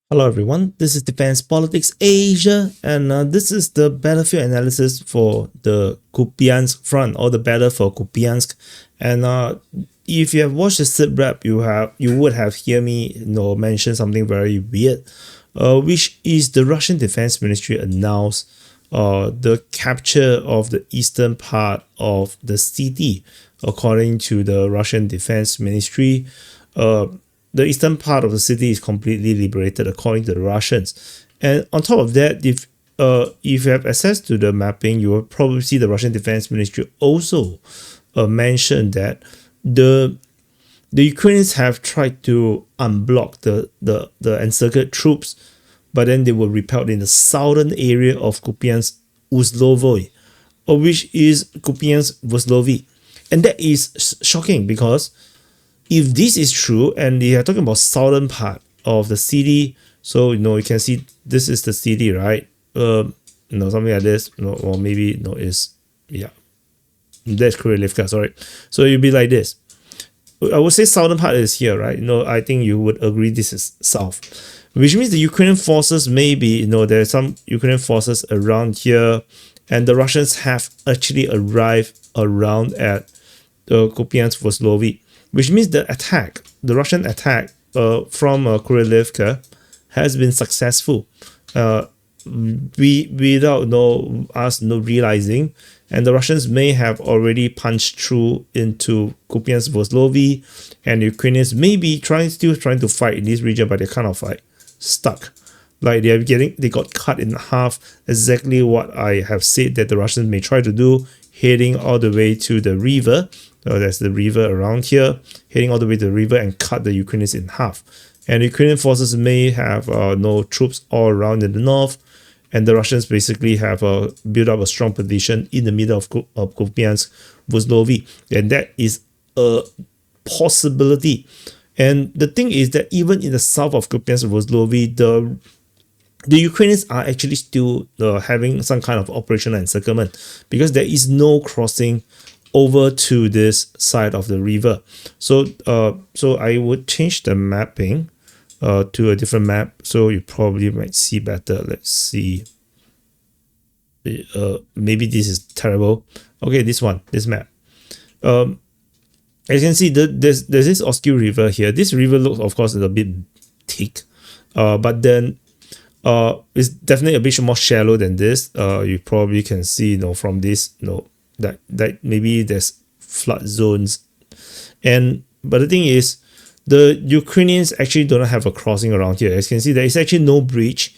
Hello everyone, this is Defense Politics Asia, and this is the battlefield analysis for the Kupyansk front, or the battle for Kupyansk. And if you have watched the sit rep, you would have heard me mention something very weird, which is the Russian Defense Ministry announced the capture of the eastern part of the city, according to the Russian Defense Ministry. The eastern part of the city is completely liberated according to the Russians. And on top of that, if you have access to the mapping, you will probably see the Russian Defense Ministry also mentioned that the Ukrainians have tried to unblock the encircled troops, but then they were repelled in the southern area of Kupyansk-Vozlovyi, which is Kupyansk-Vozlovyi. And that is shocking, because if this is true and they are talking about southern part of the city, so you can see this is the city, right? Something like this, or maybe is, yeah, that's Kurylivka, sorry. So it'll be like this. I would say southern part is here, right? I think you would agree this is south, which means the Ukrainian forces, maybe there's some Ukrainian forces around here, and the Russians have actually arrived around at Kupyansk-Vozlovyi, which means the Russian attack from Kurylivka has been successful, without us realizing, and the Russians may have already punched through into Kupyansk-Vozlovyi, and the Ukrainians may be still trying to fight in this region, but they're kind of like stuck. Like they got cut in half, exactly what I have said that the Russians may try to do, heading all the way to the river. There's the river around here, heading all the way to the river and cut the Ukrainians in half. And the Ukrainian forces may have no troops all around in the north, and the Russians basically have built up a strong position in the middle of Kupyansk-Vozlovyi, and that is a possibility. And the thing is that even in the south of Kupyansk-Vozlovyi, the Ukrainians are actually still having some kind of operational encirclement, because there is no crossing over to this side of the river. So I would change the mapping to a different map, so you probably might see better. Let's see. Maybe this is terrible. Okay, this map. As you can see, there's this Oski River here. This river looks, of course, a bit thick, but then it's definitely a bit more shallow than this. You probably can see, from this, that maybe there's flood zones. But the thing is, the Ukrainians actually don't have a crossing around here. As you can see, there is actually no bridge,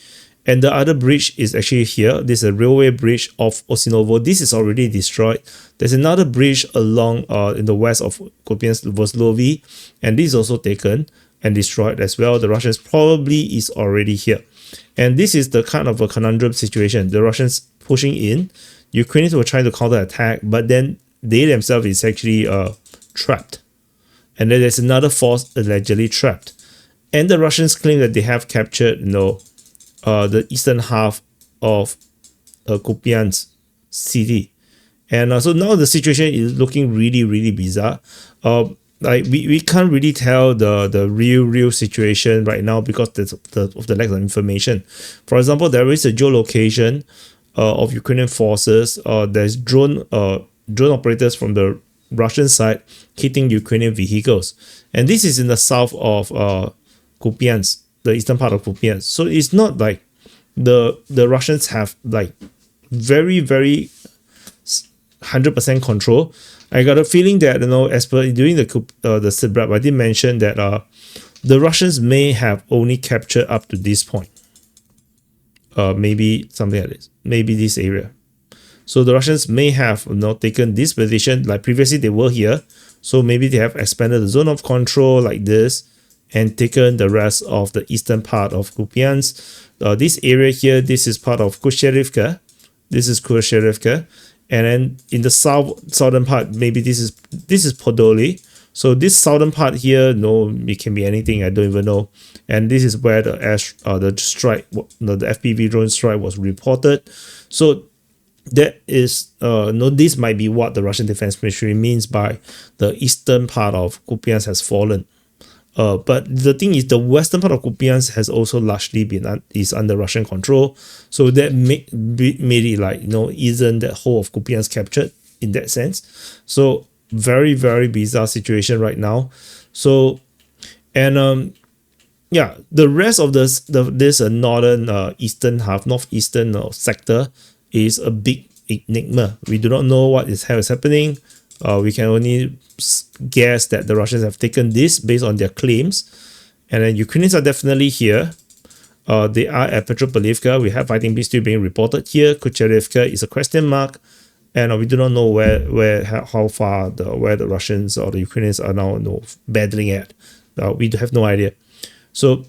and the other bridge is actually here. This is a railway bridge of Osinovo. This is already destroyed. There's another bridge along in the west of Kupyansk-Vozlovyi, and this is also taken and destroyed as well. The Russians probably is already here. And this is the kind of a conundrum situation. The Russians pushing in, Ukrainians were trying to counterattack, but then they themselves is actually trapped. And then there's another force allegedly trapped. And the Russians claim that they have captured, the eastern half of Kupyansk city. And so now the situation is looking really, really bizarre. Like we can't really tell the real situation right now because of the lack of information. For example, there is a geolocation of Ukrainian forces. There's drone operators from the Russian side hitting Ukrainian vehicles, and this is in the south of Kupyansk, the eastern part of Kupyansk. So it's not like the Russians have like very 100% control. I got a feeling that as per during the SIBRAP, I did mention that the Russians may have only captured up to this point. Maybe something like this, maybe this area. So the Russians may have taken this position, like previously they were here. So maybe they have expanded the zone of control like this and taken the rest of the eastern part of Kupyansk. This area here, this is part of Kurylivka. This is Kurylivka. And then in the southern part, maybe this is Podoli. So this southern part here, it can be anything. I don't even know. And this is where the strike, the FPV drone strike was reported. So that is, this might be what the Russian Defense Ministry means by the eastern part of Kupyansk has fallen. But the thing is, the western part of Kupiansk has also largely been is under Russian control, so that made it like, you know, isn't that whole of Kupiansk captured in that sense. So very, very bizarre situation right now. So, and yeah, the rest of this northern eastern half, northeastern sector is a big enigma. We do not know what is happening. We can only guess that the Russians have taken this based on their claims, and then Ukrainians are definitely here. They are at Petropavlovka. We have fighting still being reported here. Kucherevka is a question mark, and we do not know how far where the Russians or the Ukrainians are now, you know, battling at. We have no idea. So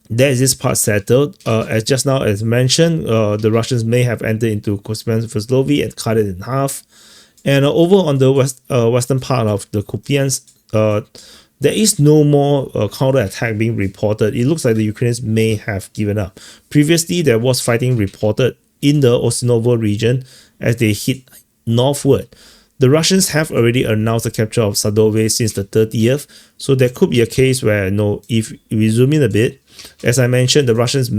there is this part settled. As just now as mentioned, the Russians may have entered into Kupyansk-Vozlovyi and cut it in half. And over on the western part of the Kupyansk, there is no more counterattack being reported. It looks like the Ukrainians may have given up. Previously, there was fighting reported in the Osinovo region as they hit northward. The Russians have already announced the capture of Sadove since the 30th, so there could be a case where, you know, if we zoom in a bit, as I mentioned, the Russians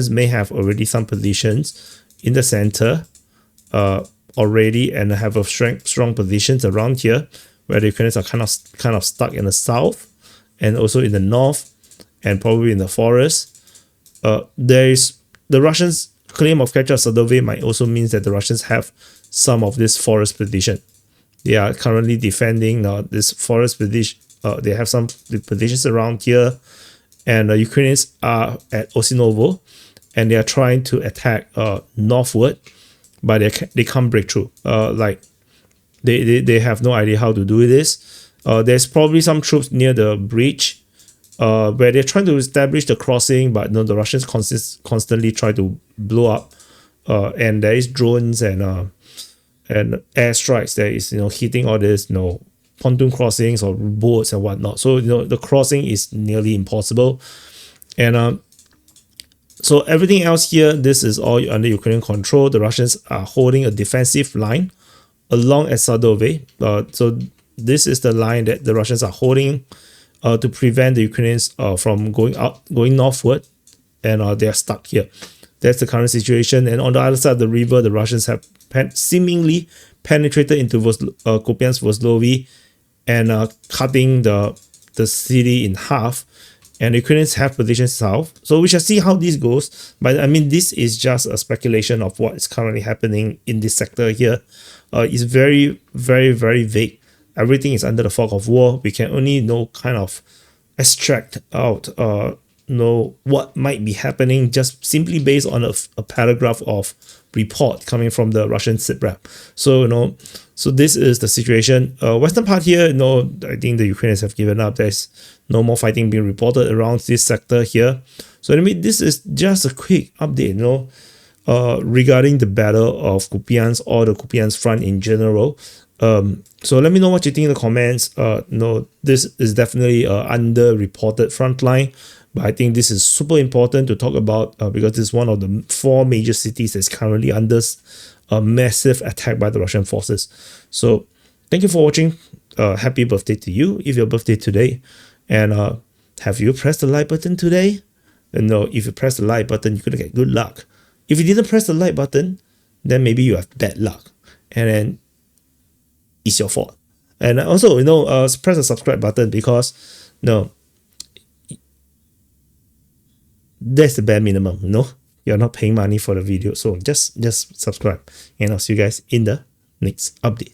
may have already some positions in the center already, and have a strong positions around here, where the Ukrainians are kind of stuck in the south and also in the north and probably in the forest. The Russians' claim of capture of Sadove might also means that the Russians have some of this forest position. They are currently defending this forest position. They have some positions around here, and the Ukrainians are at Osinovo, and they are trying to attack northward, but they can't break through. Like they have no idea how to do this. There's probably some troops near the bridge, where they're trying to establish the crossing, but no, the Russians constantly try to blow up, and there is drones and airstrikes that is, you know, hitting all this, you know, pontoon crossings or boats and whatnot. So, you know, the crossing is nearly impossible, and so everything else here, this is all under Ukrainian control. The Russians are holding a defensive line along at Sadove. So this is the line that the Russians are holding to prevent the Ukrainians from going northward, and they are stuck here. That's the current situation. And on the other side of the river, the Russians have seemingly penetrated into Kupyansk-Vozlovyi and cutting the city in half. And the Ukrainians have positions south. So we shall see how this goes. But I mean, this is just a speculation of what is currently happening in this sector here. It's very, very, very vague. Everything is under the fog of war. We can only kind of extract out know what might be happening just simply based on a paragraph of report coming from the Russian SIPREP. So, so this is the situation. Western part here, I think the Ukrainians have given up. There's no more fighting being reported around this sector here. So I mean, this is just a quick update, regarding the battle of Kupyansk or the Kupyansk front in general. So let me know what you think in the comments. This is definitely underreported front line, but I think this is super important to talk about because this is one of the 4 major cities that's currently under a massive attack by the Russian forces. So thank you for watching. Happy birthday to you if your birthday today. And have you pressed the like button today? No, if you press the like button, you're gonna get good luck. If you didn't press the like button, then maybe you have bad luck, and then it's your fault. And also, press the subscribe button because that's the bare minimum. You're not paying money for the video, so just subscribe, and I'll see you guys in the next update.